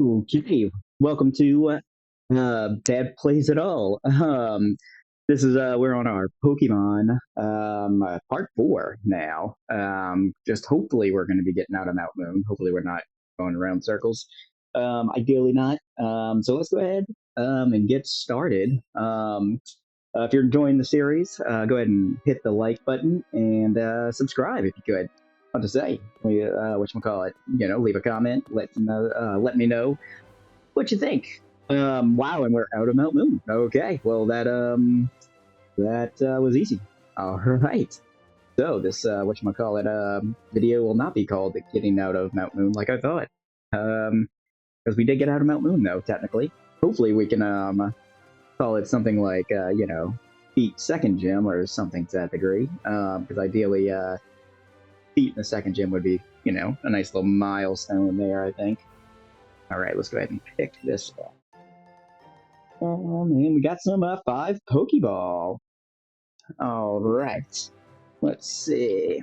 Okay, welcome to Bad Plays at All. This is we're on our Pokemon part 4 now. Just hopefully we're going to be getting out of Mount Moon. Hopefully we're not going around circles. Ideally not. So let's go ahead and get started. If you're enjoying the series, go ahead and hit the like button and subscribe if you could. What to say? Whatchamacallit, leave a comment, let me know what you think. Wow, and we're out of Mount Moon. Okay, well that was easy. All right. So this video will not be called "Getting Out of Mount Moon" like I thought, because we did get out of Mount Moon though. Technically, hopefully we can call it something like beat second gym or something to that degree. Because ideally, beating the second gym would be a nice little milestone there, I think. All right, let's go ahead and pick this up. And we got some 5 Pokeball. All right, let's see.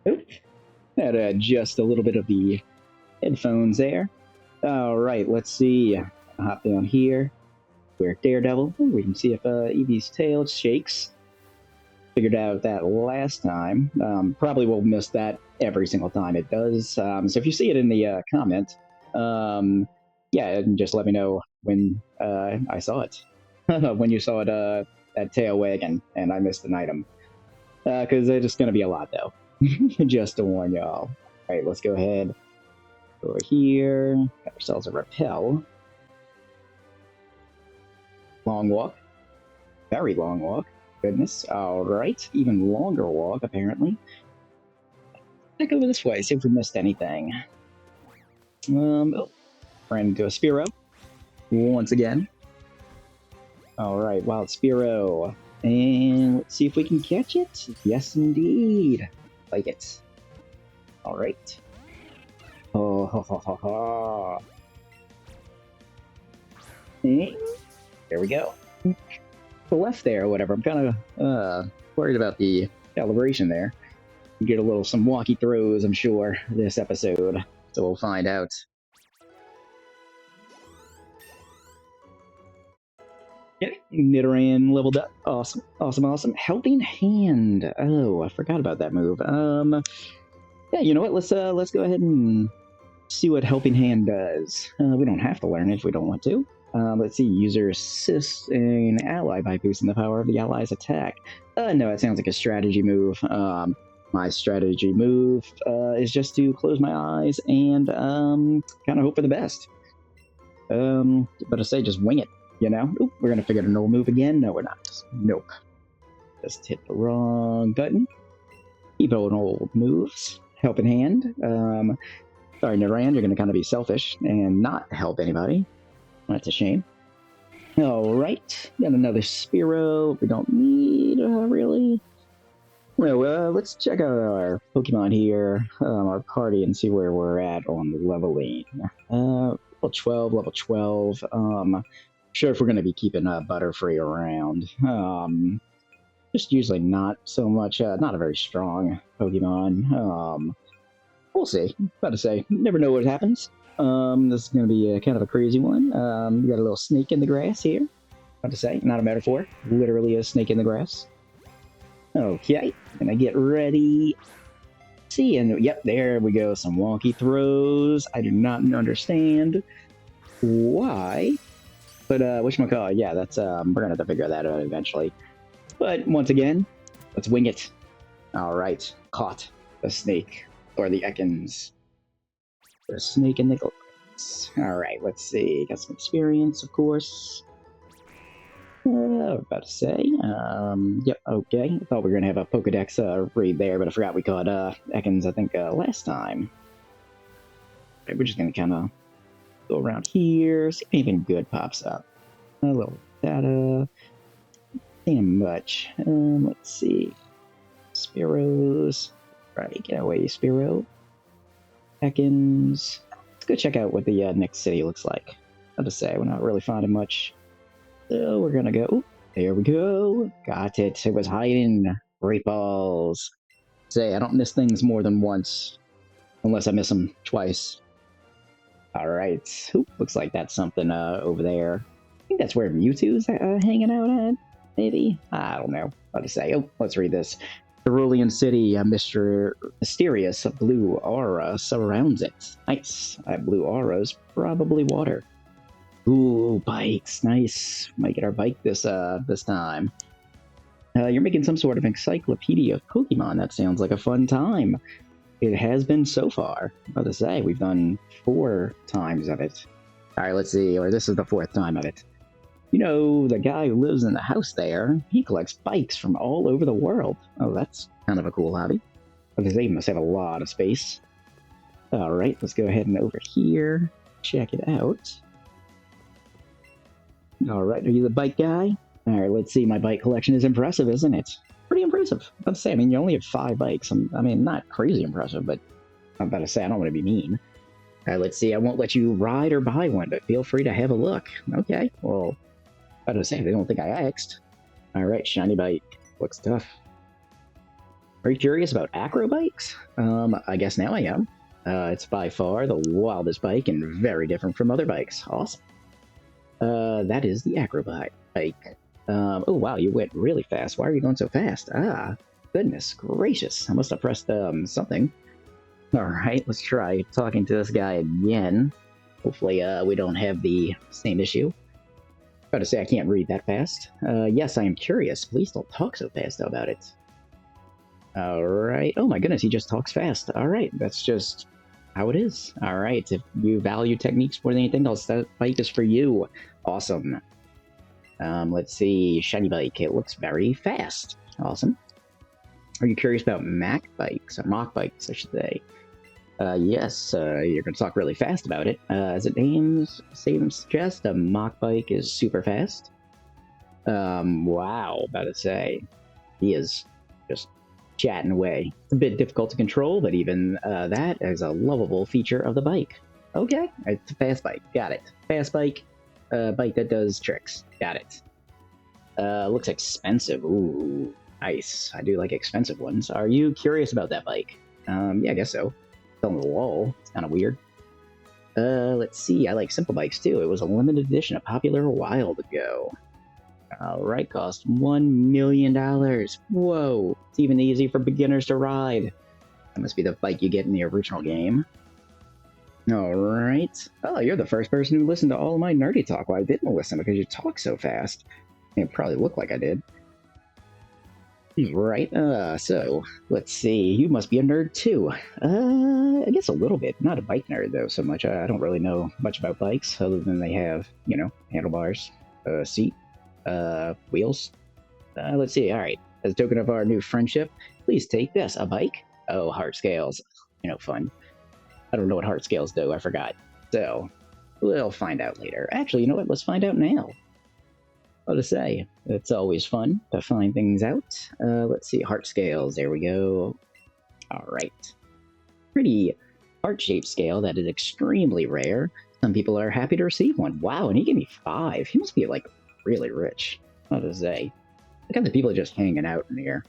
Oop. Had to adjust a little bit of the headphones there. All right, let's see. Hop down here. We're Daredevil. We can see if Eevee's tail shakes. Figured out that last time. Probably will miss that every single time it does. So if you see it in the comment, yeah, and just let me know when I saw it. When you saw it, that tail wagging, and I missed an item. Because it's going to be a lot, though. Just to warn y'all. All right, let's go ahead. Over here. Got ourselves a Repel. Long walk. Very long walk. Goodness. All right. Even longer walk, apparently. Let's go this way, see if we missed anything. Oh, ran into a Spearow. Once again. All right, Wild Spearow. And let's see if we can catch it. Yes, indeed. Like it. All right. Oh, ha, ha, ha, ha. And there we go. The left there or whatever. I'm kind of worried about the calibration there. You get some wonky throws, I'm sure, this episode. So we'll find out. Yeah, Nidoran leveled up. Awesome, awesome, awesome. Helping Hand. Oh, I forgot about that move. Yeah, you know what? Let's go ahead and see what Helping Hand does. We don't have to learn it if we don't want to. Let's see, user assists an ally by boosting the power of the ally's attack. No, it sounds like a strategy move. My strategy move is just to close my eyes and kind of hope for the best. But I say just wing it, Oop, we're going to figure out an old move again. No, we're not. Nope. Just hit the wrong button. Keep on old moves. Helping Hand. Sorry, Nidoran, you're going to kind of be selfish and not help anybody. That's a shame. All right, got another Spearow. We don't need really. Well, let's check out our Pokemon here, our party, and see where we're at on the leveling. Level 12, level 12. Sure, if we're going to be keeping Butterfree around. Just usually not so much. Not a very strong Pokemon. We'll see. About to say, never know what happens. This is going to be kind of a crazy one. We got a little snake in the grass here. About to say, not a metaphor. Literally a snake in the grass. Okay, gonna get ready. See, and yep, there we go. Some wonky throws. I do not understand why. But, whatchamacallit, yeah, that's, we're gonna have to figure that out eventually. But, once again, let's wing it. Alright, caught the snake. Or the Ekans. The snake in the glass. Alright, let's see. Got some experience, of course. About to say. Yep, okay. I thought we were going to have a Pokedex read there, but I forgot we caught Ekans, I think, last time. Right, we're just going to kind of go around here, see if anything good pops up. A little data. Damn much. Let's see. Spearows. Right, get away, Spearow. Ekans. Let's go check out what the next city looks like. I'll just say, we're not really finding much. So we're gonna go. There we go. Got it. It was hiding. Great balls. Say, I don't miss things more than once. Unless I miss them twice. All right. Oop, looks like that's something over there. I think that's where Mewtwo's hanging out at. Maybe. I don't know what to say. Oh, let's read this. Cerulean City, a mysterious blue aura surrounds it. Nice. That blue aura's probably water. Ooh, bikes. Nice. Might get our bike this time. You're making some sort of encyclopedia of Pokemon. That sounds like a fun time. It has been so far. I'm about to say, we've done 4 times of it. Alright, let's see. Or this is the 4th time of it. You know, the guy who lives in the house there, he collects bikes from all over the world. Oh, that's kind of a cool hobby. Because they must have a lot of space. Alright, let's go ahead and over here. Check it out. Alright, are you the bike guy? Alright, let's see. My bike collection is impressive, isn't it? Pretty impressive. I'm about to say, I mean, you only have 5 bikes. I mean, not crazy impressive, but I'm about to say, I don't want to be mean. Alright, let's see. I won't let you ride or buy one, but feel free to have a look. Okay, well, I was saying, they don't think I asked. Alright, shiny bike. Looks tough. Are you curious about acro bikes? I guess now I am. It's by far the wildest bike and very different from other bikes. Awesome. That is the acro bike. Oh wow, you went really fast. Why are you going so fast? Ah, goodness gracious. I must have pressed something. Alright, let's try talking to this guy again. Hopefully we don't have the same issue. About to say I can't read that fast. Yes, I am curious. Please don't talk so fast about it. Alright. Oh my goodness, he just talks fast. Alright, that's just how it is. Alright, if you value techniques more than anything else, that bike is for you. Awesome. Let's see. Shiny bike. It looks very fast. Awesome. Are you curious about Mac bikes? Or Mach bikes, I should say. Yes, you're going to talk really fast about it. As it names suggest, a Mach bike is super fast. Wow, about to say. He is just chatting away. It's a bit difficult to control, but even that is a lovable feature of the bike. Okay, it's a fast bike. Got it. Fast bike. Bike that does tricks. Got it. Looks expensive. Ooh, nice. I do like expensive ones. Are you curious about that bike? Yeah, I guess so. It's on the wall. It's kind of weird. Let's see. I like simple bikes too. It was a limited edition, popular a while ago. Alright, cost $1 million. Whoa. It's even easy for beginners to ride. That must be the bike you get in the original game. Alright. Oh, you're the first person who listened to all of my nerdy talk. Well, I didn't listen because you talk so fast. It probably looked like I did. Right, so, let's see. You must be a nerd too. I guess a little bit. Not a bike nerd, though, so much. I don't really know much about bikes, other than they have, you know, handlebars, seat, wheels. Let's see, alright. As a token of our new friendship, please take this. A bike? Oh, heart scales. You know, fun. I don't know what heart scales do, I forgot. So, we'll find out later. Actually, you know what? Let's find out now. What to say? It's always fun to find things out. Let's see, heart scales. There we go. Alright. Pretty heart-shaped scale that is extremely rare. Some people are happy to receive one. Wow, and he gave me 5. He must be, like, really rich. What to say? Look at the people just hanging out in here.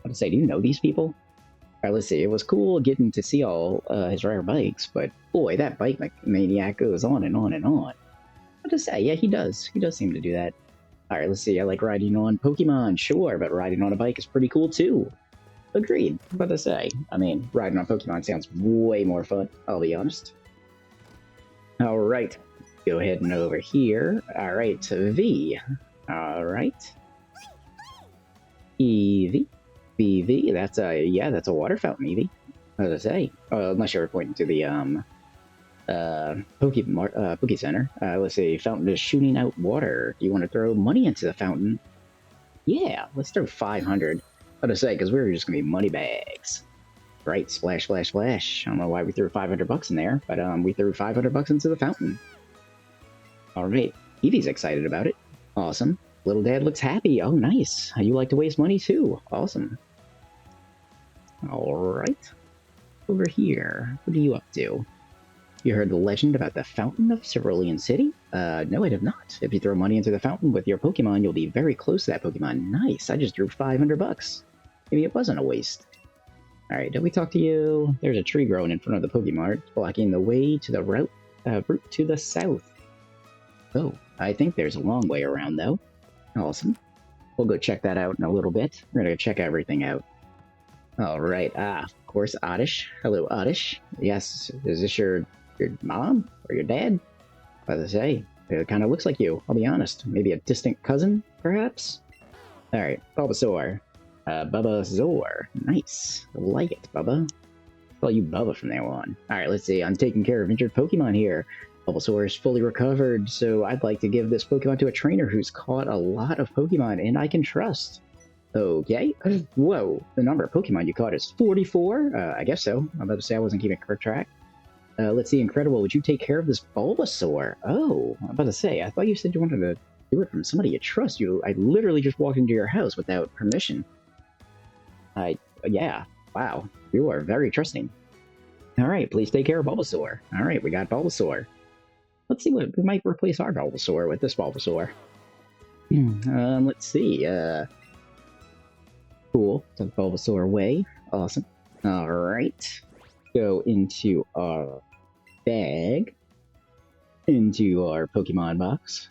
What to say? Do you know these people? Alright, let's see. It was cool getting to see all his rare bikes, but boy, that bike maniac goes on and on and on. What to say? Yeah, he does. He does seem to do that. Alright, let's see. I like riding on Pokemon, sure, but riding on a bike is pretty cool too. Agreed. What to say? I mean, riding on Pokemon sounds way more fun, I'll be honest. Alright, go ahead and over here. Alright, V. Alright. Eevee. Eevee, that's a water fountain, Eevee. What did I say? Unless you're pointing to the, Poke Center. Let's see, fountain is shooting out water. Do you want to throw money into the fountain? Yeah, let's throw 500. What to say, because we're just gonna be money bags. Right, splash, splash, splash. I don't know why we threw 500 bucks in there, but we threw 500 bucks into the fountain. Alright, Eevee's excited about it. Awesome. Little Dad looks happy. Oh, nice. You like to waste money too. Awesome. Alright. Over here. What are you up to? You heard the legend about the Fountain of Cerulean City? No, I have not. If you throw money into the fountain with your Pokemon, you'll be very close to that Pokemon. Nice. I just drew 500 bucks. Maybe it wasn't a waste. Alright, did we talk to you? There's a tree growing in front of the Pokemart, blocking the way to the route route to the south. Oh, I think there's a long way around, though. Awesome. We'll go check that out in a little bit. We're gonna go check everything out. All right. Of course, Oddish. Hello, Oddish. Yes, is this your mom or your dad? About to say, it kind of looks like you. I'll be honest. Maybe a distant cousin, perhaps. All right, Bulbasaur. Bulbasaur. Nice. I like it, Bubba. Call you Bubba from now on. All right, let's see. I'm taking care of injured Pokemon here. Bulbasaur is fully recovered, so I'd like to give this Pokemon to a trainer who's caught a lot of Pokemon and I can trust. Okay. Whoa, the number of Pokemon you caught is 44? I guess so. I'm about to say I wasn't keeping correct track. Let's see, Incredible, would you take care of this Bulbasaur? Oh, I'm about to say, I thought you said you wanted to do it from somebody you trust. I literally just walked into your house without permission. Yeah, wow, you are very trusting. All right, please take care of Bulbasaur. All right, we got Bulbasaur. Let's see what we might replace our Bulbasaur with this Bulbasaur. Let's see, cool, took Bulbasaur away, awesome. All right, go into our bag, into our Pokemon box,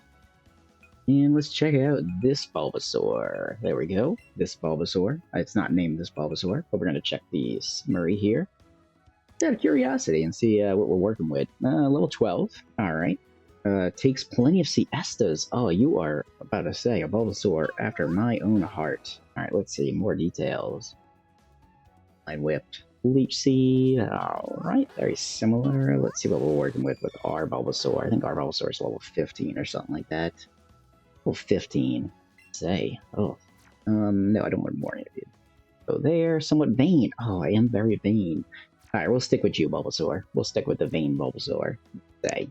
and let's check out this Bulbasaur. There we go, this Bulbasaur. It's not named this Bulbasaur, but we're going to check the summary here out of curiosity and see what we're working with. Level 12, all right. Takes plenty of siestas. Oh, you are about to say a Bulbasaur after my own heart. All right, let's see more details. I whipped Leech Seed. All right, very similar. Let's see what we're working with our Bulbasaur. I think our Bulbasaur is level 15 or something like that. Level 15. Say, oh, no, I don't want more interview. Go there. Somewhat vain. Oh, I am very vain. All right, we'll stick with you, Bulbasaur. We'll stick with the vain Bulbasaur. Say.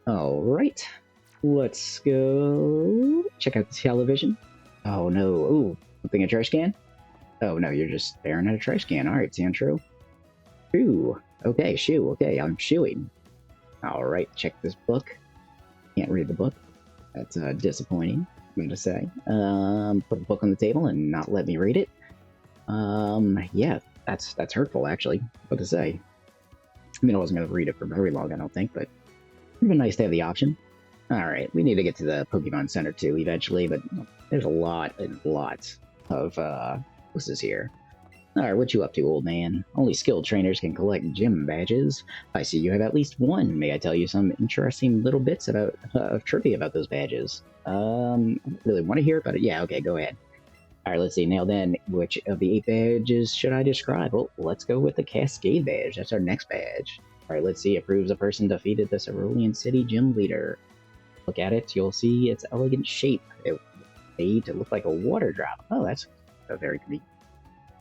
All right, let's go check out the television. Oh no! Ooh, something a trash can? Oh no, you're just staring at a trash can. All right, Sandro. Shoo. Okay, shoo. Okay, I'm shooing. All right, check this book. Can't read the book. That's disappointing. I'm gonna say. Put the book on the table and not let me read it. Yeah, that's hurtful actually. What to say? I mean, I wasn't gonna read it for very long, I don't think, but it'd be nice to have the option. All right, we need to get to the Pokemon Center too eventually, but there's a lot and lots of places here. All right, what you up to, old man? Only skilled trainers can collect gym badges. I see you have at least one. May I tell you some interesting little bits about of trivia about those badges? I don't really want to hear about it. Yeah, okay, go ahead. All right, let's see. Now then, which of the 8 badges should I describe? Well, let's go with the Cascade badge. That's our next badge. All right, let's see. It proves a person defeated the Cerulean City gym leader. Look at it. You'll see its elegant shape. It made to look like a water drop. Oh, that's very convenient.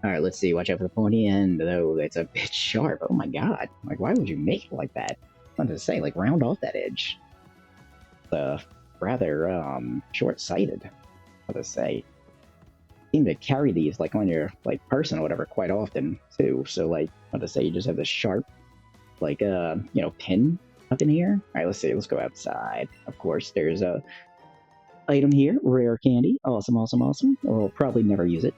All right, let's see. Watch out for the pointy end, though. It's a bit sharp. Oh my god. Like, why would you make it like that? I wanted to say, like, round off that edge. Rather, short-sighted. What to say. You seem to carry these, like, on your, like, person or whatever quite often, too. So, like, what to say, you just have this sharp, like, pin up in here. All right, let's see. Let's go outside. Of course, there's a item here. Rare candy. Awesome, awesome, awesome. We'll probably never use it.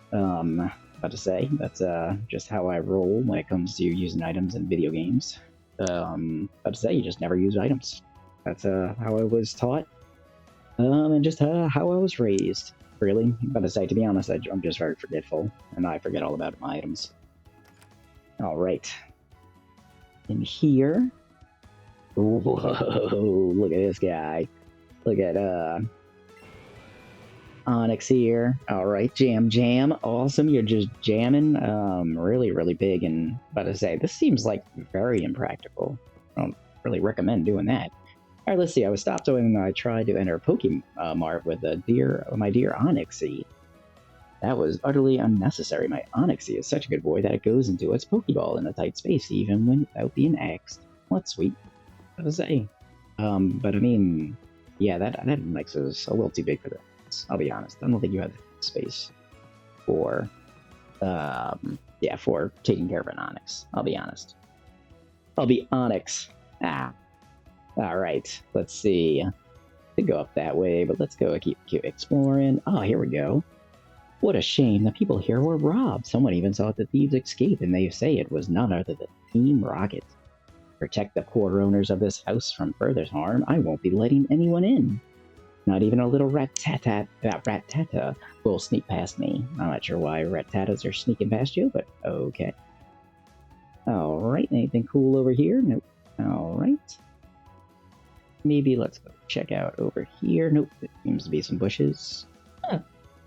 About to say, that's just how I roll when it comes to using items in video games. About to say, you just never use items. That's how I was taught, and just how I was raised. Really, about to say, to be honest, I'm just very forgetful, and I forget all about my items. All right, in here. Whoa! Look at this guy. Look at Onyx here. All right, jam. Awesome, you're just jamming. Really, really big. And about to say, this seems like very impractical. I don't really recommend doing that. All right, let's see. I was stopped when I tried to enter Pokemart with my dear Onyxie. That was utterly unnecessary. My Onyxie is such a good boy that it goes into its Pokeball in a tight space, even without being axed. What's sweet? What to say? But I mean, yeah, that Onyx is a little too big for this. I'll be honest. I don't think you have the space for, for taking care of an Onyx. I'll be honest. I'll be Onyx. All right. Let's see. To go up that way, but let's go keep exploring. Oh, here we go. What a shame. The people here were robbed. Someone even saw the thieves escape, and they say it was none other than Team Rocket. Protect the poor owners of this house from further harm. I won't be letting anyone in. Not even a little rat-tata will sneak past me. I'm not sure why rat-tatas are sneaking past you, but okay. Alright, anything cool over here? Nope. Alright. Maybe let's go check out over here. Nope, it seems to be some bushes. Huh.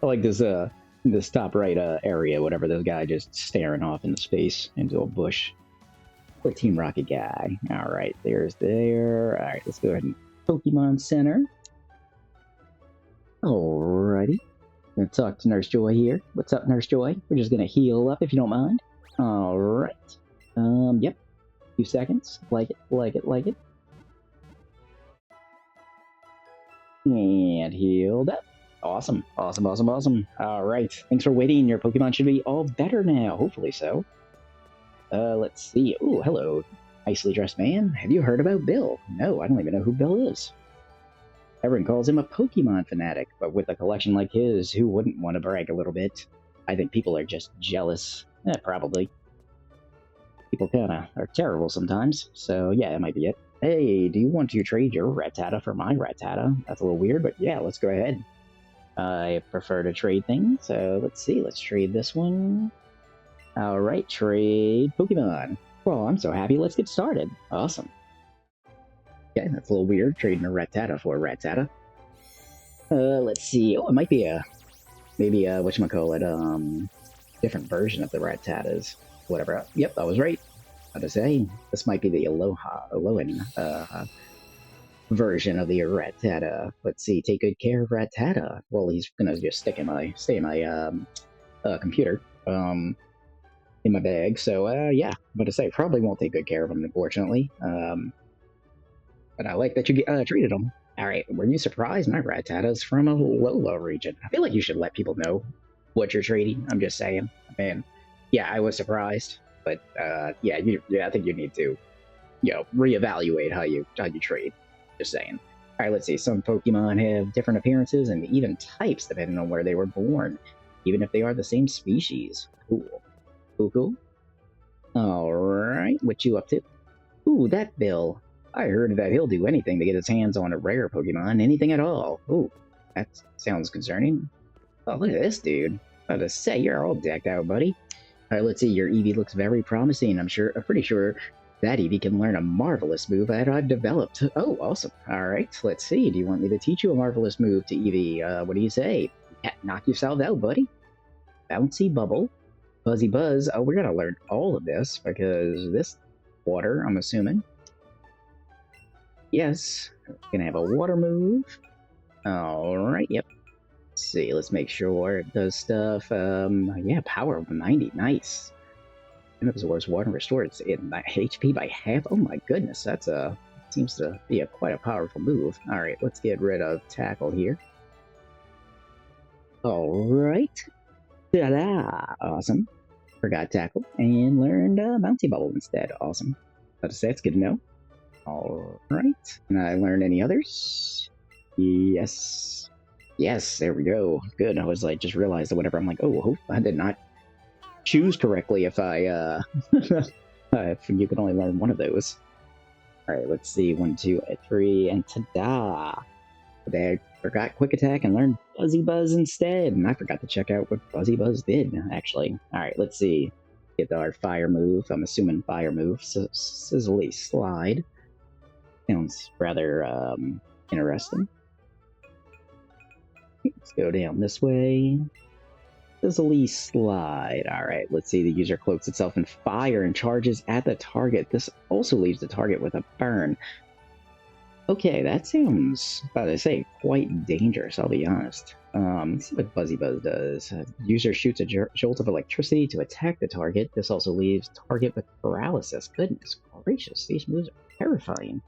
I like this top right area, whatever, this guy just staring off into space, into a bush. Poor Team Rocket guy. Alright, there's there. Alright, let's go ahead and Pokemon Center. Alrighty. Gonna talk to Nurse Joy here. What's up, Nurse Joy? We're just gonna heal up if you don't mind. Alright. Yep. A few seconds. Like it, like it, like it. And healed up. Awesome. Awesome, awesome, awesome. Alright. Thanks for waiting. Your Pokemon should be all better now. Hopefully so. Let's see. Ooh, hello. Nicely dressed man. Have you heard about Bill? No, I don't even know who Bill is. Everyone calls him a Pokemon fanatic, but with a collection like his, who wouldn't want to brag a little bit? I think people are just jealous. Probably. People kinda are terrible sometimes, so yeah, that might be it. Hey, do you want to trade your Rattata for my Rattata? That's a little weird, but yeah, let's go ahead. I prefer to trade things, so let's see, let's trade this one. Alright, trade Pokemon. Well, I'm so happy, let's get started. Awesome. Okay, that's a little weird, trading a Rattata for a Rattata. Let's see. Oh, it might be maybe whatchamacallit, different version of the Rattatas. Whatever. Yep, I was right. How to say, this might be the Alolan version of the Rattata. Let's see, take good care of Rattata. Well, he's gonna just stay in my computer, in my bag, so, yeah, I'm gonna say, probably won't take good care of him, unfortunately. But I like that you treated him. Alright, were you surprised? My Rattata's from a Alola region. I feel like you should let people know what you're trading. I'm just saying. I mean, yeah, I was surprised. But, yeah, I think you need to, reevaluate how you trade. Just saying. Alright, let's see. Some Pokemon have different appearances and even types depending on where they were born, even if they are the same species. Cool. Cool. Alright, what you up to? Ooh, that Bill. I heard that he'll do anything to get his hands on a rare Pokemon, anything at all. Ooh, that sounds concerning. Oh, look at this dude. I was to say, you're all decked out, buddy. Alright, let's see, your Eevee looks very promising. I'm pretty sure that Eevee can learn a marvelous move that I've developed. Oh, awesome. Alright, let's see. Do you want me to teach you a marvelous move to Eevee? What do you say? Yeah, knock yourself out, buddy. Bouncy Bubble. Buzzy Buzz. Oh, we're gonna learn all of this because this water, I'm assuming. Yes, gonna have a water move. Alright, yep. Let's see, let's make sure it does stuff. Yeah, power of 90, nice. And absorbs water and restores it HP by half. Oh my goodness, that's seems to be quite a powerful move. Alright, let's get rid of Tackle here. Alright. Ta-da! Awesome. Forgot Tackle and learned Bouncy Bubble instead. Awesome. That's good to know. Alright. Can I learn any others? Yes. Yes, there we go. Good. I was like, just realized that whatever. I'm like, oh, I did not choose correctly if I, if you could only learn one of those. Alright, let's see. 1, 2, 3, and ta-da! I forgot Quick Attack and learned Buzzy Buzz instead. And I forgot to check out what Buzzy Buzz did, actually. Alright, let's see. Get our fire move. I'm assuming fire move. Sizzly Slide. Sounds rather interesting. Let's go down this way. Sizzly Slide. Alright, let's see. The user cloaks itself in fire and charges at the target. This also leaves the target with a burn. Okay, that sounds, about to say, quite dangerous, I'll be honest. Let's see what Buzzy Buzz does. User shoots a jolt of electricity to attack the target. This also leaves target with paralysis. Goodness gracious, these moves are terrifying.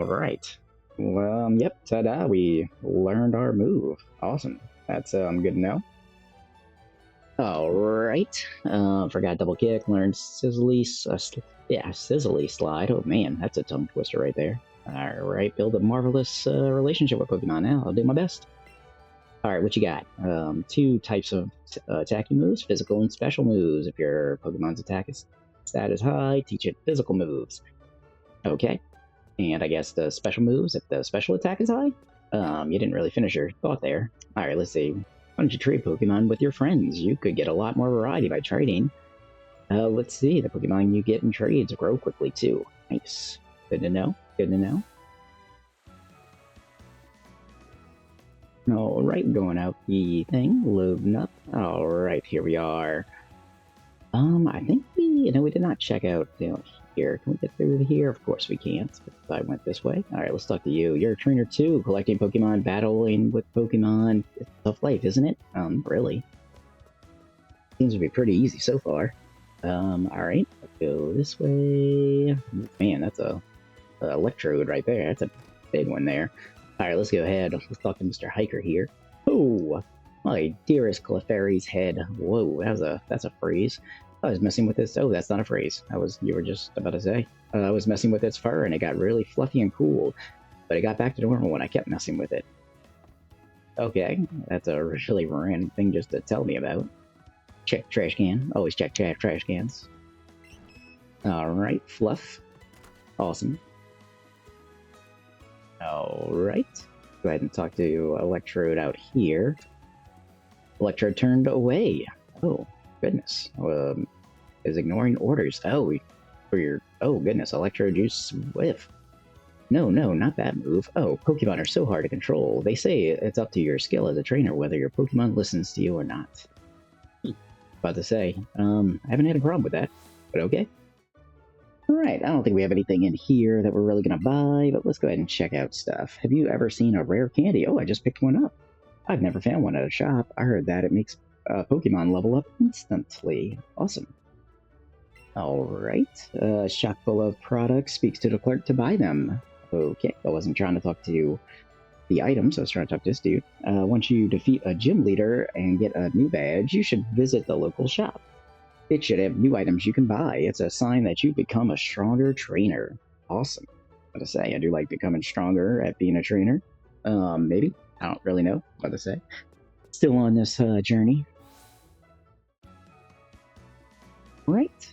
Alright. Well, yep, ta-da, we learned our move. Awesome. That's good to know. Alright. Forgot Double Kick, learned Sizzly Slide. Oh man, that's a tongue twister right there. Alright, build a marvelous relationship with Pokemon now. I'll do my best. Alright, what you got? 2 types of attacking moves, physical and special moves. If your Pokemon's attack is Status high, teach it physical moves. Okay. And I guess the special moves, if the special attack is high? You didn't really finish your thought there. Alright, let's see. Why don't you trade Pokemon with your friends? You could get a lot more variety by trading. Let's see. The Pokemon you get in trades grow quickly, too. Nice. Good to know. Good to know. Alright, going out the thing. Loading up. Alright, here we are. I think we did not check out here. Can we get through here? Of course we can't. I went this way. Alright, let's talk to you. You're a trainer too, collecting Pokemon, battling with Pokemon. It's a tough life, isn't it? Really. Seems to be pretty easy so far. Alright, let's go this way. Man, that's a electrode right there. That's a big one there. Alright, let's go ahead. Let's talk to Mr. Hiker here. Oh, my dearest Clefairy's head. Whoa, that's a phrase. I was messing with this. Oh, that's not a phrase. You were just about to say. I was messing with its fur and it got really fluffy and cool, but it got back to normal when I kept messing with it. Okay, that's a really random thing just to tell me about. Check trash can. Always check trash cans. Alright, fluff. Awesome. Alright. Go ahead and talk to Electrode out here. Electrode turned away. Oh, goodness. Is ignoring orders. Oh, oh goodness, Electrode, you swift. No, not that move. Oh, Pokemon are so hard to control. They say it's up to your skill as a trainer whether your Pokemon listens to you or not. About to say, I haven't had a problem with that, but okay. Alright, I don't think we have anything in here that we're really gonna buy, but let's go ahead and check out stuff. Have you ever seen a rare candy? Oh, I just picked one up. I've never found one at a shop. I heard that it makes Pokemon level up instantly. Awesome. Alright, shop full of products speaks to the clerk to buy them. Okay, I wasn't trying to talk to the items, I was trying to talk to this dude. Once you defeat a gym leader and get a new badge, you should visit the local shop. It should have new items you can buy. It's a sign that you've become a stronger trainer. Awesome. What to say, I do like becoming stronger at being a trainer. Maybe. I don't really know what to say. Still on this journey. Right.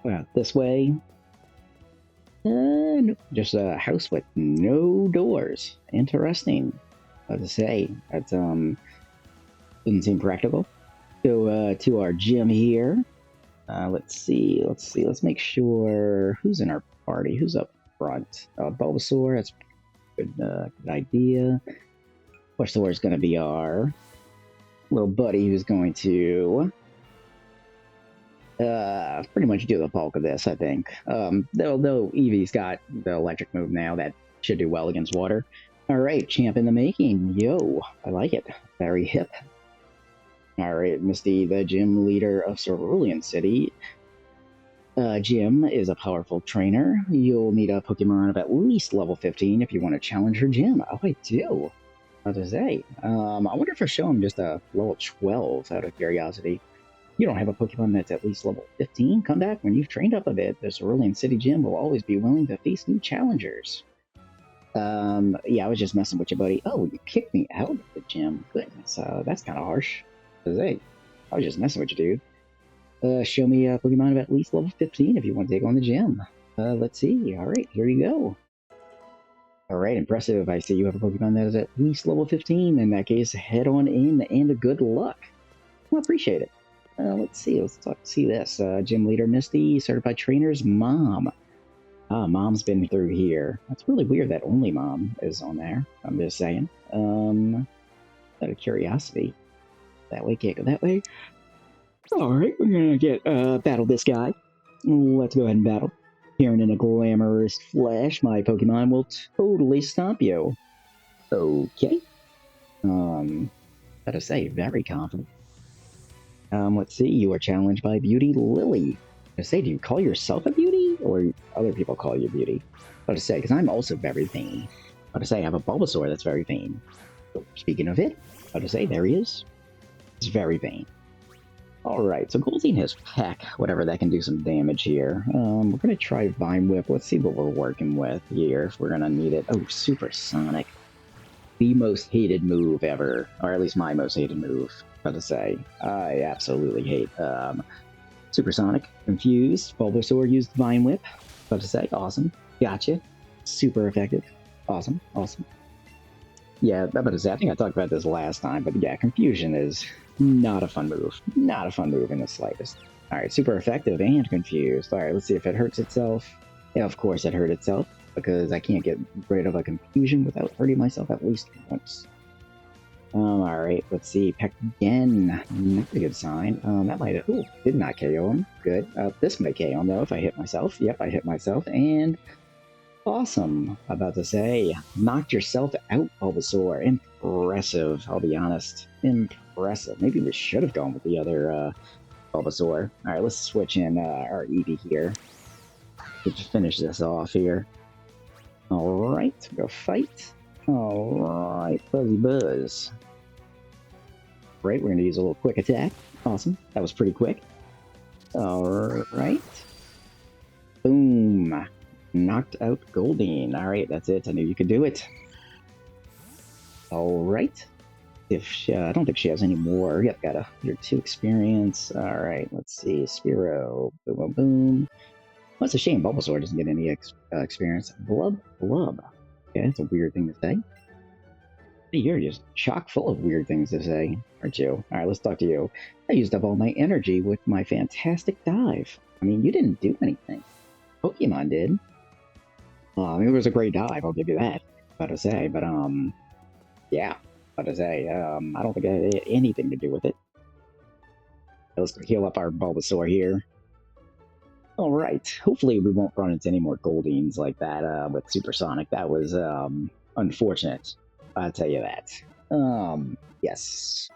Well, this way. Nope. Just a house with no doors. Interesting. What to say? That didn't seem practical. Go to our gym here. Let's see. Let's make sure who's in our party. Who's up front? Bulbasaur. That's a good idea. Bulbasaur is going to be our little buddy who's going to pretty much do the bulk of this, I think. Though Eevee's got the electric move now, that should do well against water. Alright, champ in the making. Yo, I like it. Very hip. Alright, Misty, the gym leader of Cerulean City. Jim is a powerful trainer. You'll need a Pokemon of at least level 15 if you want to challenge her gym. Oh, I do. What to say? I wonder if I show him just a level 12 out of curiosity. You don't have a Pokemon that's at least level 15? Come back when you've trained up a bit. The Cerulean City gym will always be willing to face new challengers. Yeah, I was just messing with you, buddy. Oh, you kicked me out of the gym. Goodness, that's kind of harsh. Hey, I was just messing with you, dude. Show me a Pokemon of at least level 15 if you want to take on the gym. Let's see. Alright, here you go. Alright, impressive. I see you have a Pokemon that is at least level 15. In that case, head on in and good luck. I appreciate it. Let's see. Let's see this. Gym leader Misty, certified trainer's mom. Mom's been through here. That's really weird that only mom is on there. I'm just saying. Out of curiosity. That way, can't go that way. Alright, we're gonna get battle this guy. Let's go ahead and battle. Appearing in a glamorous flash, my Pokemon will totally stomp you. Okay. Gotta say, very confident. Let's see, you are challenged by Beauty Lily. I say, do you call yourself a beauty? Or other people call you beauty? What to say, because I'm also very vain. What to say, I have a Bulbasaur that's very vain. So, speaking of it, what to say, there he is. He's very vain. Alright, so Goldstein has Peck, whatever, that can do some damage here. We're going to try Vine Whip. Let's see what we're working with here, if we're going to need it. Oh, Supersonic. The most hated move ever. Or at least my most hated move, what to say. I absolutely hate Supersonic, Confused, Bulbasaur used Vine Whip. About to say, awesome. Gotcha. Super effective. Awesome, awesome. Yeah, about to say, I think I talked about this last time, but yeah, Confusion is not a fun move. Not a fun move in the slightest. Alright, super effective and confused. Alright, let's see if it hurts itself. Yeah, of course it hurt itself, because I can't get rid of a confusion without hurting myself at least once. Alright, let's see. Peck again. Not a good sign. That might have... Ooh, did not KO him. Good. This might KO him, though, if I hit myself. Yep, I hit myself, and... Awesome. About to say, knocked yourself out, Bulbasaur. Impressive, I'll be honest. Impressive. Maybe we should have gone with the other Bulbasaur. Alright, let's switch in our Eevee here. Let's finish this off here. Alright, go fight. Alright, Fuzzy Buzz. Right, we're going to use a little quick attack. Awesome. That was pretty quick. Alright. Boom. Knocked out Goldeen. Alright, that's it. I knew you could do it. Alright. If she, I don't think she has any more. Yep, got 102 experience. Alright, let's see. Spearow. Boom, boom, boom. Well, it's a shame Bulbasaur doesn't get any experience. Blub, blub. Okay, that's a weird thing to say. You're just chock full of weird things to say, aren't you? Alright, let's talk to you. I used up all my energy with my fantastic dive. I mean, you didn't do anything. Pokemon did. I mean, it was a great dive, I'll give you that. About to say, but, yeah. About to say, I don't think I had anything to do with it. Let's heal up our Bulbasaur here. Alright, hopefully we won't run into any more Goldeens like that, with Supersonic. That was, unfortunate. I'll tell you that. Yes.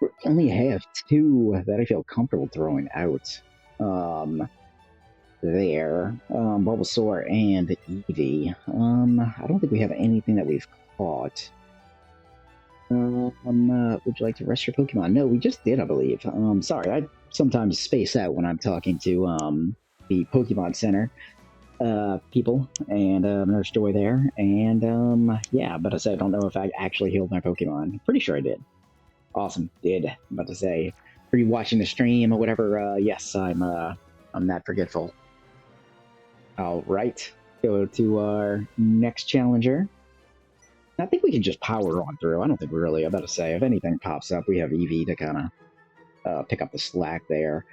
We only have 2 that I feel comfortable throwing out. There. Bulbasaur and Eevee. I don't think we have anything that we've caught. Would you like to rest your Pokemon? No, we just did, I believe. Sorry, I sometimes space out when I'm talking to, the Pokemon Center. People, and Nurse Joy there, and yeah, but I said I don't know if I actually healed my Pokemon. Pretty sure I did. Awesome, did. About to say, are you watching the stream or whatever? Yes, I'm not forgetful. All right, go to our next challenger. I think we can just power on through. I don't think we really. I'm about to say, if anything pops up, we have Eevee to kind of pick up the slack there.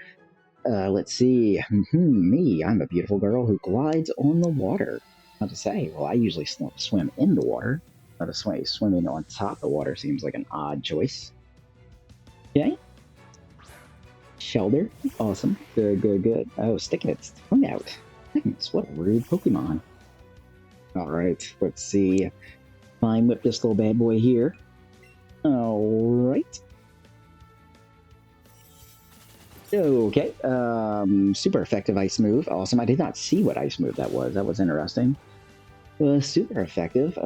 Let's see. Me, I'm a beautiful girl who glides on the water. Not to say, well, I usually swim in the water. Not to say, swimming on top of the water seems like an odd choice. Okay. Shelter. Awesome. Good, good, good. Oh, sticking its tongue out. Goodness, what a rude Pokemon. Alright, let's see. Fine whip this little bad boy here. Alright. Okay, super effective ice move. Awesome. I did not see what ice move that was. That was interesting. Super effective.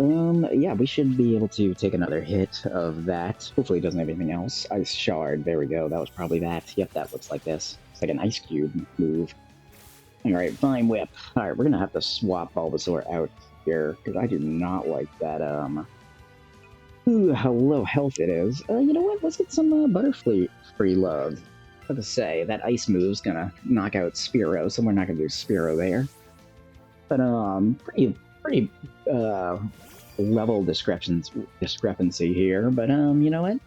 Yeah, we should be able to take another hit of that. Hopefully it doesn't have anything else. Ice shard. There we go. That was probably that. Yep, that looks like this. It's like an ice cube move. Alright, Vine Whip. Alright, we're gonna have to swap Bulbasaur out here, because I do not like that, ooh, how low health it is. You know what? Let's get some, Butterfree free love. To say that ice move's gonna knock out Spearow, so we're not gonna do Spearow there. But pretty level discrepancy here. But you know what?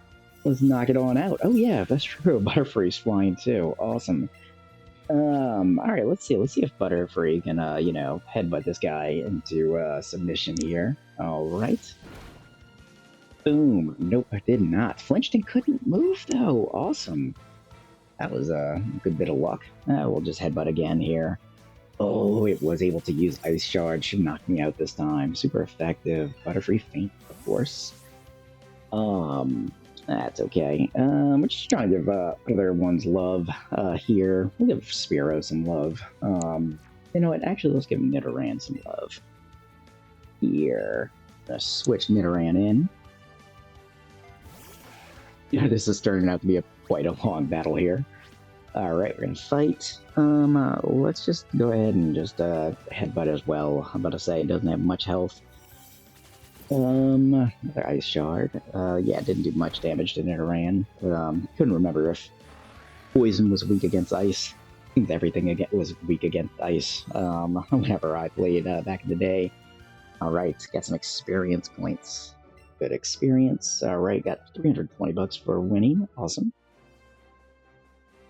Let's knock it on out. Oh yeah, that's true. Butterfree's flying too. Awesome. All right, let's see if Butterfree can you know, headbutt this guy into submission here. All right. Boom. Nope, I did not. Flinched and couldn't move though. Awesome. That was a good bit of luck. We'll just headbutt again here. Oh, it was able to use Ice Shard. Should knock me out this time. Super effective. Butterfree faint, of course. That's okay. We're just trying to give other ones love here. We'll give Spearow some love. You know what? Actually, let's give Nidoran some love. Here. Gonna switch Nidoran in. Yeah, this is turning out to be quite a long battle here. Alright, we're gonna fight. Let's just go ahead and just headbutt as well. I'm about to say it doesn't have much health. Another Ice Shard. Yeah, it didn't do much damage to Nidoran. Couldn't remember if Poison was weak against Ice. think everything again was weak against ice. Whenever I played back in the day. All right, got some experience points. Good experience. All right, got 320 bucks for winning. Awesome.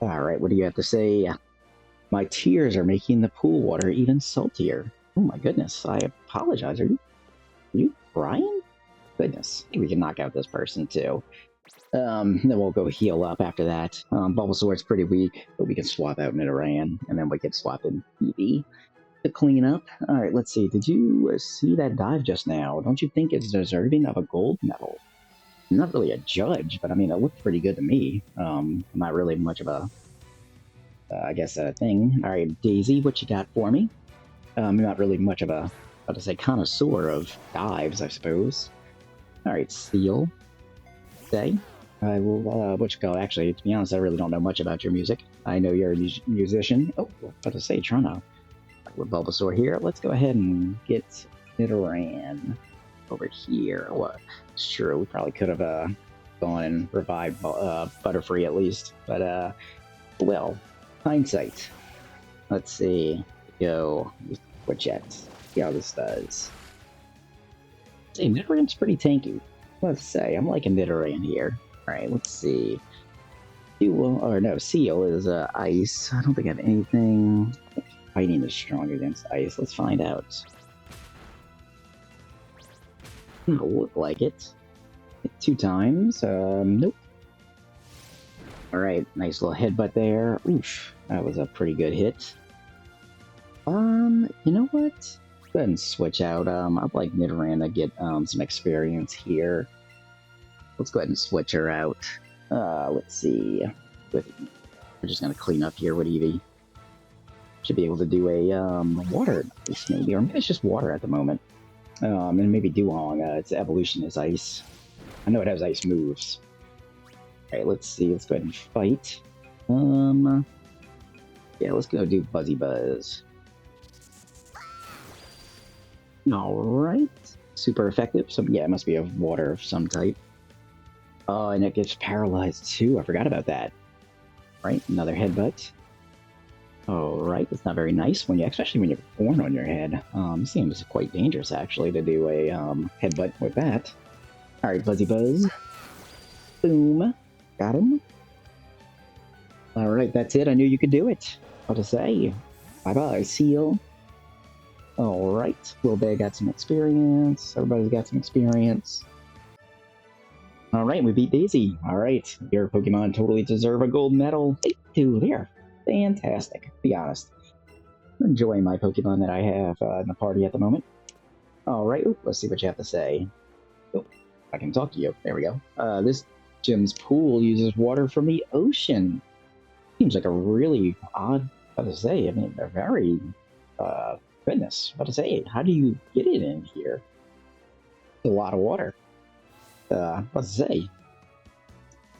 All right, what do you have to say? My tears are making the pool water even saltier. Oh my goodness, I apologize. Are you crying? Goodness, we can knock out this person too. Then we'll go heal up after that. Bulbasaur's pretty weak, but we can swap out Nidoran, and then we can swap in Eevee to clean up. All right, let's see. Did you see that dive just now? Don't you think it's deserving of a gold medal? I'm not really a judge, but I mean, it looked pretty good to me. Not really much of a, I guess, a thing. All right, Daisy, what you got for me? Not really much of a, how to say, connoisseur of dives, I suppose. All right, Seal. Say. I will, what you call, actually, to be honest, I really don't know much about your music. I know you're a musician. Oh, what to say, trying to with Bulbasaur here. Let's go ahead and get Nidoran over here. Well, sure, we probably could have gone and revived Butterfree at least, but well, hindsight. Let's see. Go Widget. See how this does. Hey, Nidoran's pretty tanky. Let's say I'm liking Nidoran here. All right, let's see. Seal is ice. I don't think I have anything. Fighting is strong against ice. Let's find out. It'll look like it. 2 times. Nope. Alright, nice little headbutt there. Oof, that was a pretty good hit. You know what? Go ahead and switch out. I'd like Nidoran to get some experience here. Let's go ahead and switch her out. Let's see. We're just gonna clean up here with Eevee. Should be able to do a water ice maybe, or maybe it's just water at the moment. And maybe Duong, its evolution is ice. I know it has ice moves. Alright, let's see, let's go ahead and fight. Yeah, let's go do Buzzy Buzz. Alright. Super effective. So yeah, it must be a water of some type. Oh, and it gets paralyzed too. I forgot about that. Right, another headbutt. Alright, that's not very nice, when you, especially when you have a thorn on your head. Seems quite dangerous, actually, to do a headbutt with that. Alright, Buzzy Buzz. Boom. Got him. Alright, that's it. I knew you could do it. What to say? Bye-bye, Seal. Alright, Will Bay got some experience. Everybody's got some experience. Alright, we beat Daisy. Alright, your Pokemon totally deserve a gold medal. They do, they are fantastic, to be honest. I'm enjoying my Pokemon that I have in the party at the moment. Alright, let's see what you have to say. Oh, I can talk to you. There we go. This gym's pool uses water from the ocean. Seems like a really odd, what to say, I mean, they're very, goodness, what to say, how do you get it in here? It's a lot of water. What to say?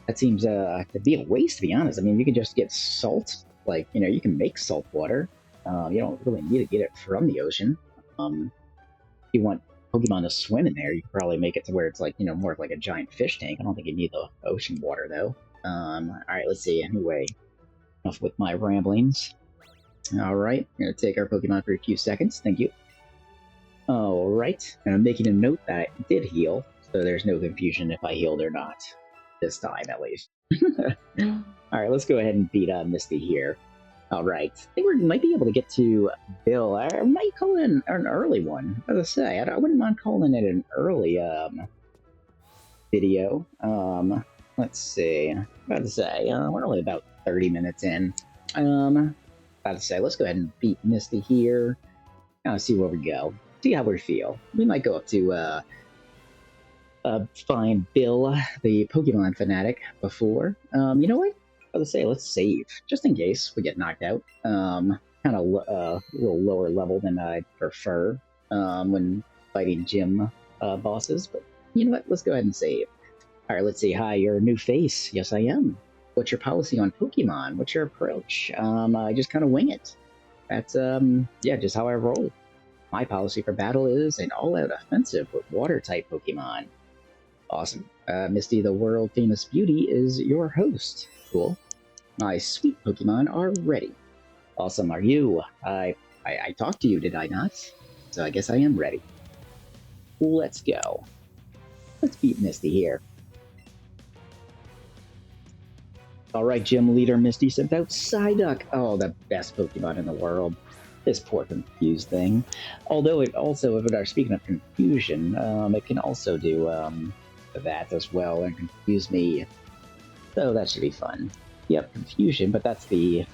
That seems to be a waste, to be honest. I mean, you can just get salt. Like, you know, you can make salt water. You don't really need to get it from the ocean. If you want Pokemon to swim in there, you can probably make it to where it's like, you know, more like a giant fish tank. I don't think you need the ocean water, though. Alright, let's see. Anyway, enough with my ramblings. Alright, I'm going to take our Pokemon for a few seconds. Thank you. Alright, and I'm making a note that I did heal, so there's no confusion if I healed or not. This time, at least. Alright, let's go ahead and beat Misty here. Alright, I think we might be able to get to Bill. I might call it an early one. As I say, I wouldn't mind calling it an early video. Let's see. About to say, we're only about 30 minutes in. About to say, let's go ahead and beat Misty here. See where we go. See how we feel. We might go up to find Bill, the Pokemon fanatic, before. You know what? Let's say, let's save, just in case we get knocked out. Kind of a little lower level than I'd prefer when fighting gym bosses, but you know what? Let's go ahead and save. Alright, let's see. Hi, you're a new face. Yes, I am. What's your policy on Pokemon? What's your approach? I just kind of wing it. That's, yeah, just how I roll. My policy for battle is an all-out offensive with water-type Pokemon. Awesome. Misty, the world-famous beauty, is your host. Cool. My sweet Pokemon are ready. Awesome, are you? I talked to you, did I not? So I guess I am ready. Let's go. Let's beat Misty here. Alright, gym leader Misty sent out Psyduck. Oh, the best Pokemon in the world. This poor confused thing. Although it also, if we are speaking of confusion, it can also do that as well and confuse me. So that should be fun. Yep, confusion, but that's the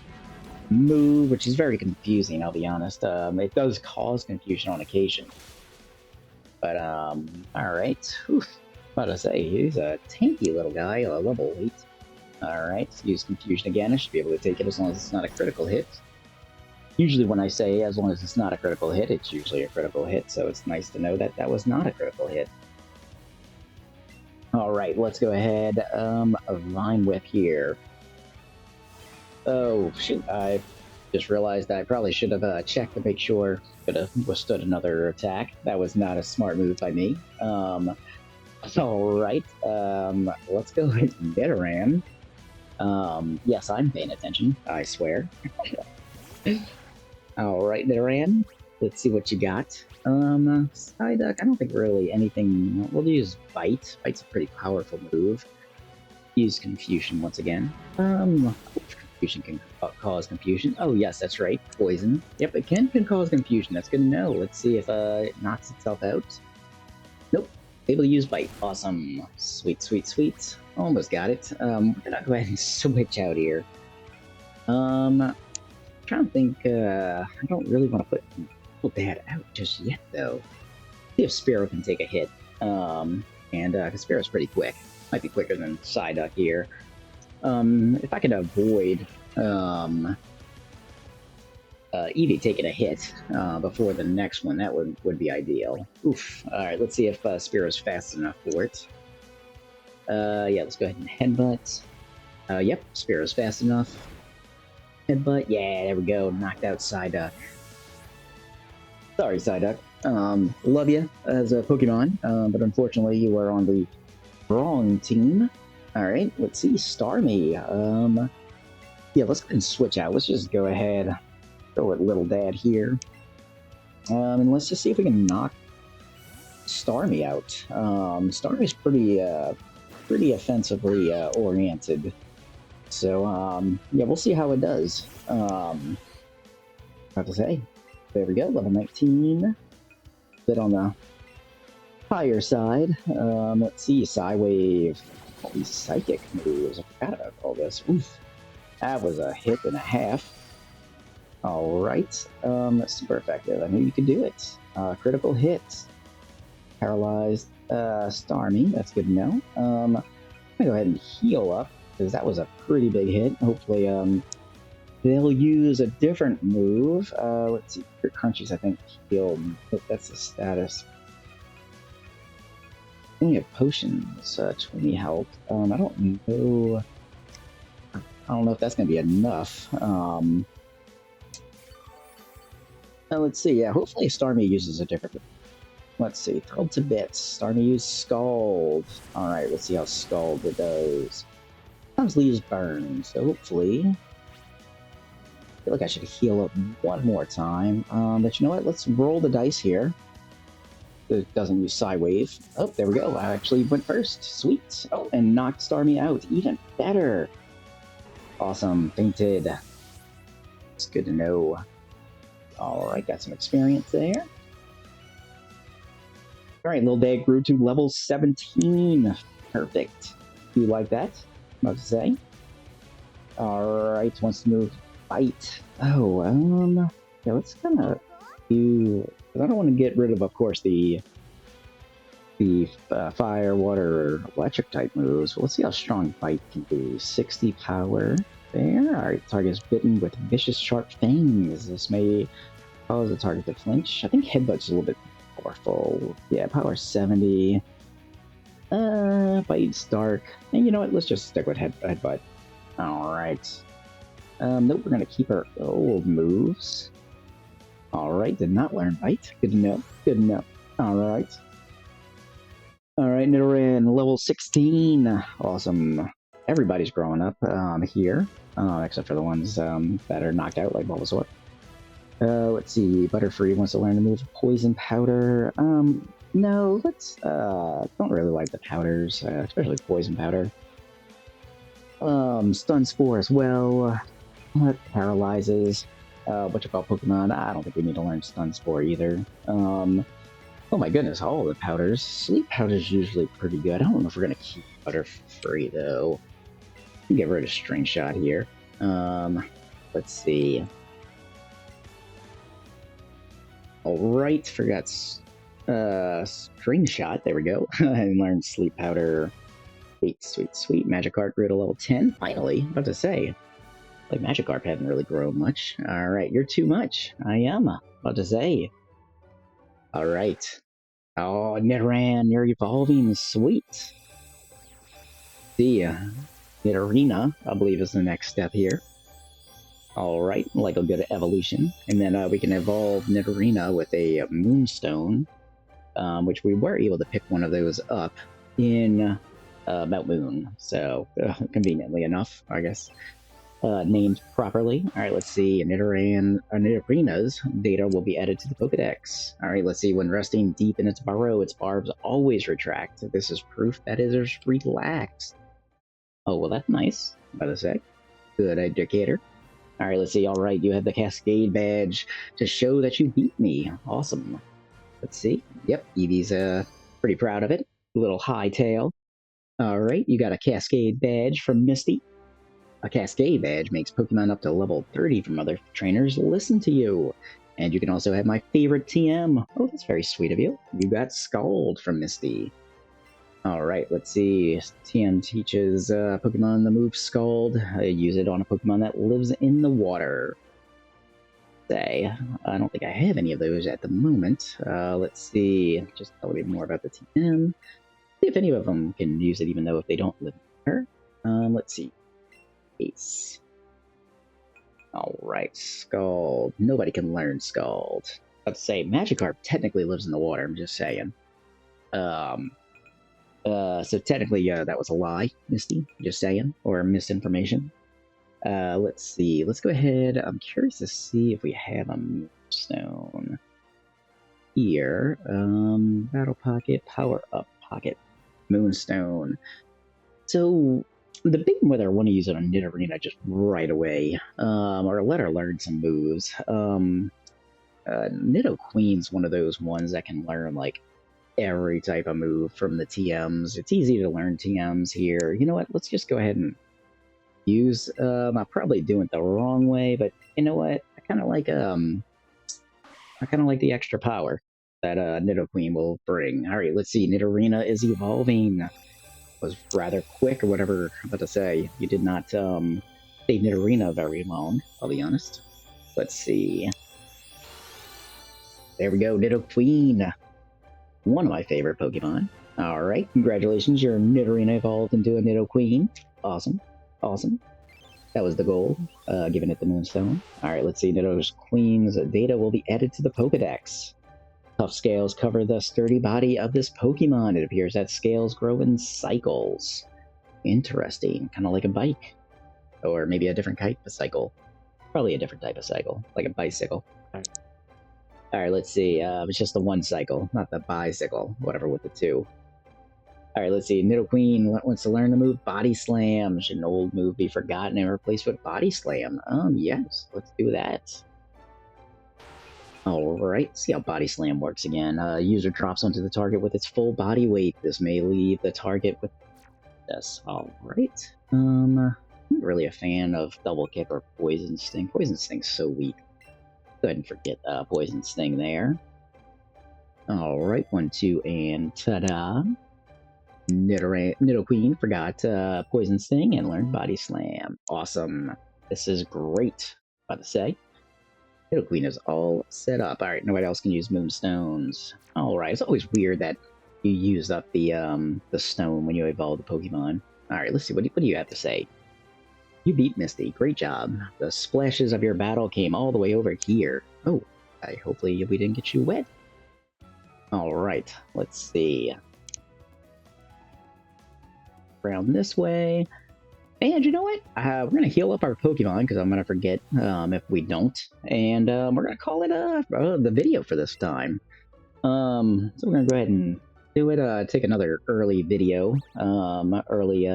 move, which is very confusing, I'll be honest. It does cause confusion on occasion. But, alright. About to say, he's a tanky little guy, level 8. Alright, use confusion again. I should be able to take it as long as it's not a critical hit. Usually when I say as long as it's not a critical hit, it's usually a critical hit, so it's nice to know that that was not a critical hit. Alright, let's go ahead, a Vine Whip here. Oh, shoot, I just realized I probably should have checked to make sure could have withstood another attack. That was not a smart move by me. Alright, let's go with Nidoran. Yes, I'm paying attention, I swear. Alright, Nidoran, let's see what you got. Psyduck, I don't think really anything. We'll use Bite. Bite's a pretty powerful move. Use Confusion once again. Confusion can cause confusion. Oh, yes, that's right. Poison. Yep, it can cause confusion. That's good to know. Let's see if it knocks itself out. Nope. Able to use Bite. Awesome. Sweet, sweet, sweet. Almost got it. We're gonna go ahead and switch out here. I'm trying to think. I don't really want to put that out just yet, though. See if Spearow can take a hit. And Spearow's pretty quick. Might be quicker than Psyduck here. If I could avoid Eevee taking a hit before the next one, that would be ideal. Oof. Alright, let's see if Spearow's fast enough for it. Yeah, let's go ahead and Headbutt. Yep, Spearow's fast enough. Headbutt, yeah, there we go. Knocked out Psyduck. Sorry, Psyduck. Love you as a Pokemon, but unfortunately you are on the wrong team. Alright, let's see. Starmie. Yeah, let's go ahead and switch out. Let's just go ahead. Go with Little Dad here. And let's just see if we can knock Starmie out. Starmie's pretty offensively oriented. So, yeah, we'll see how it does. Have to say. There we go, level 19. Bit on the higher side. Let's see, Psywave. All these psychic moves. I forgot about all this. Oof. That was a hit and a half. Alright. Super effective. I knew you could do it. Critical hit. Paralyzed Starmie. That's good to know. I'm gonna go ahead and heal up, because that was a pretty big hit. Hopefully, they'll use a different move. Let's see. Your Crunchies, I think, healed. That's the status. Only have potions, 20 health. I don't know. I don't know if that's gonna be enough. Let's see. Yeah, hopefully Starmie uses a different. Let's see. Thrilled to bits. Starmie used Scald. All right. Let's see how Scald does. Sometimes leaves burn, so hopefully. I feel like I should heal up one more time. But you know what? Let's roll the dice here. It doesn't use Psywave. Oh, there we go. I actually went first. Sweet. Oh, and knocked Starmie out. Even better. Awesome. Fainted. It's good to know. Alright, got some experience there. Alright, Lil Dad grew to level 17. Perfect. Do you like that? About to say. Alright, wants to move Bite. Oh, yeah, let's kind of do. I don't want to get rid of course, the fire, water, or electric type moves. Well, let's see how strong Bite can do. 60 power. There. Alright, target is bitten with vicious sharp fangs. This may cause the target to flinch. I think Headbutt's a little bit powerful. Yeah, power 70. Bite's dark. And you know what? Let's just stick with Headbutt. Alright. Nope, we're gonna keep our old moves. Alright, did not learn Bite. Good to know. Good to know. Alright. Alright, Nidoran, level 16. Awesome. everybody's growing up here, except for the ones that are knocked out, like Bulbasaur. Let's see. Butterfree wants to learn to move Poison Powder. No, let's. Don't really like the powders, especially Poison Powder. Stun Spore as well. Paralyzes. What you call Pokemon? I don't think we need to learn Stun Spore either. Oh my goodness, all the powders. Sleep Powder's usually pretty good. I don't know if we're gonna keep Butterfree though. Get rid of String Shot here. Let's see. Alright, forgot String Shot. There we go. And learned Sleep Powder. Sweet, sweet, sweet. Magikarp grew to level 10. Finally, about to say. Like, Magikarp hadn't really grown much. Alright, you're too much. I am. About to say. Alright. Oh, Nidoran, you're evolving. Sweet. See ya. Nidorina, I believe, is the next step here. Alright, like a good evolution. And then we can evolve Nidorina with a Moonstone, which we were able to pick one of those up in Mount Moon. So, conveniently enough, I guess. Named properly. Alright, let's see. Nidorina's data will be added to the Pokedex. Alright, let's see. When resting deep in its burrow, its barbs always retract. This is proof that it is relaxed. Oh, well, that's nice, by the say. Good indicator. Alright, let's see. Alright, you have the Cascade badge to show that you beat me. Awesome. Let's see. Yep, Eevee's pretty proud of it. A little high tail. Alright, you got a Cascade badge from Misty. A Cascade badge makes Pokemon up to level 30 from other trainers listen to you. And you can also have my favorite TM. Oh, that's very sweet of you. You got Scald from Misty. Alright, let's see. TM teaches Pokemon the move Scald. Use it on a Pokemon that lives in the water. Say, I don't think I have any of those at the moment. Let's see. Just tell me more about the TM. See if any of them can use it, even though if they don't live there. Let's see. Ace. Alright, Scald. Nobody can learn Scald. Let's say Magikarp technically lives in the water, I'm just saying. So technically, that was a lie, Misty, just saying, or misinformation. Let's see, let's go ahead, I'm curious to see if we have a Moonstone here. Battle Pocket, Power Up Pocket, Moonstone. So, the big whether I want to use it on Nidorina just right away, or let her learn some moves. Nidoqueen's one of those ones that can learn, like, every type of move from the TMs. It's easy to learn TMs here. You know what? Let's just go ahead and use. I'm probably doing it the wrong way, but you know what? I kind of like the extra power that Nidoqueen will bring. All right, let's see. Nidorina is evolving. Was rather quick or whatever I'm about to say. You did not stay Nidorina very long, I'll be honest. Let's see. There we go, Nidoqueen. One of my favorite Pokemon. Alright, congratulations, your Nidorina evolved into a Nidoqueen. Awesome. Awesome. That was the goal, giving it the Moonstone. Alright, let's see, Nidoqueen's data will be added to the Pokedex. Tough scales cover the sturdy body of this Pokemon. It appears that scales grow in cycles. Interesting. Kind of like a bike. Or maybe a different type of cycle. Probably a different type of cycle. Like a bicycle. Alright, let's see. It's just the one cycle, not the bicycle. Whatever with the two. Alright, let's see. Nidoqueen wants to learn the move Body Slam. Should an old move be forgotten and replaced with Body Slam? Yes. Let's do that. Alright, see how Body Slam works again. User drops onto the target with its full body weight. This may leave the target with this. Alright. I'm not really a fan of Double Kick or Poison Sting. Poison Sting's so weak. Go ahead and forget Poison Sting there. Alright, 1, 2, and ta-da. Nidoqueen forgot Poison Sting and learned Body Slam. Awesome. This is great, about to say. Nidoqueen is all set up. Alright, nobody else can use Moonstones. Alright, it's always weird that you use up the stone when you evolve the Pokemon. Alright, let's see, what do you have to say? You beat Misty, great job. The splashes of your battle came all the way over here. Oh, hopefully we didn't get you wet. Alright, let's see. Around this way. And you know what? We're gonna heal up our Pokemon because I'm gonna forget if we don't, and we're gonna call it the video for this time. So we're gonna go ahead and do it. Take another early video. Early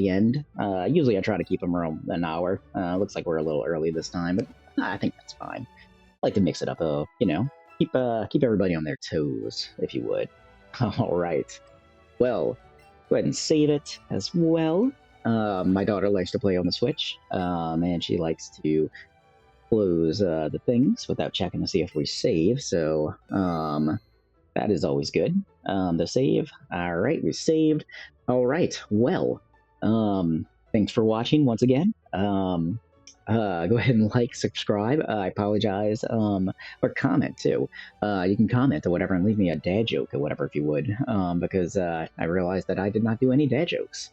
end. Usually I try to keep them around an hour. Looks like we're a little early this time, but I think that's fine. I like to mix it up. You know, keep everybody on their toes, if you would. All right. Well, go ahead and save it as well. My daughter likes to play on the Switch, and she likes to close the things without checking to see if we save. So that is always good. The save. All right, we saved. All right. Well, thanks for watching once again. Go ahead and like, subscribe. I apologize. Or comment too. You can comment or whatever and leave me a dad joke or whatever if you would. Because I realized that I did not do any dad jokes.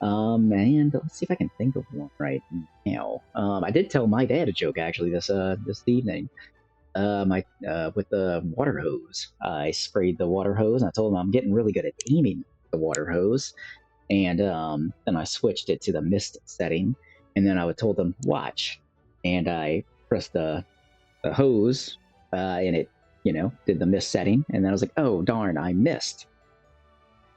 And let's see if I can think of one right now. I did tell my dad a joke actually this evening. With the water hose, I sprayed the water hose, and I told him I'm getting really good at aiming the water hose, and then I switched it to the mist setting, and then I would told them watch, and I pressed the hose, and it did the mist setting, and then I was like, oh darn, I missed.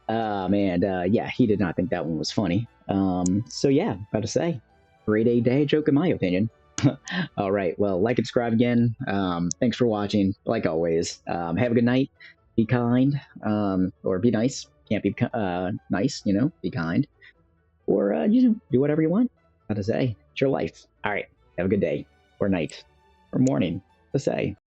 And yeah, he did not think that one was funny. So yeah, about to say, grade A dad joke in my opinion. All right, well, like and subscribe again. Thanks for watching. Like always, have a good night. Be kind, or be nice. Can't be nice, be kind, or do whatever you want. How to say, it's your life. All right, have a good day, or night, or morning. To say.